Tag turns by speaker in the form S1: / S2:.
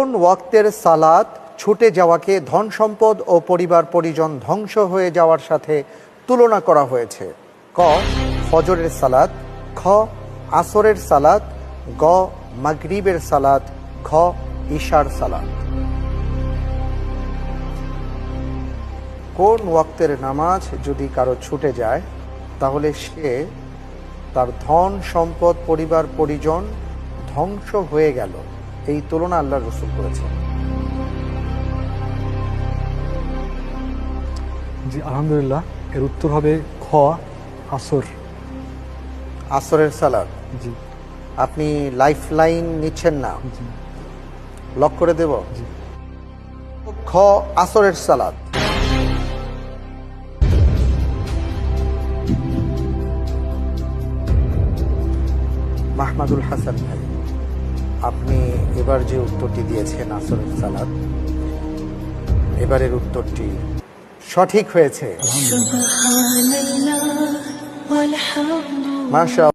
S1: কোন ওয়াক্তের সালাত ছুটে যাওয়াকে ধন সম্পদ ও পরিবার পরিজন ধ্বংস হয়ে যাওয়ার সাথে তুলনা করা হয়েছে? ক ফজরের সালাত, খ আসরের সালাত, গ মাগরিবের সালাত, খ ইশার সালাত। কোন ওয়াক্তের নামাজ যদি কারো ছুটে যায় তাহলে সে তার ধন সম্পদ পরিবার পরিজন ধ্বংস হয়ে গেল, এই তুলনা আল্লাহর রাসূল করেছেন।
S2: জি আলহামদুলিল্লাহ, এর উত্তর হবে খ আসর।
S1: আসরের সালাত।
S2: জি
S1: আপনি লাইফ লাইন নিচ্ছেন না?
S2: জি
S1: লক করে দেব।
S2: জি
S1: খ আসরের সালাত। মাহমুদুল হাসান ভাই, আপনি এবার যে উত্তরটি দিয়েছেন আসরের সালাত, এবারের উত্তরটি সঠিক হয়েছে। মাশাআল্লাহ।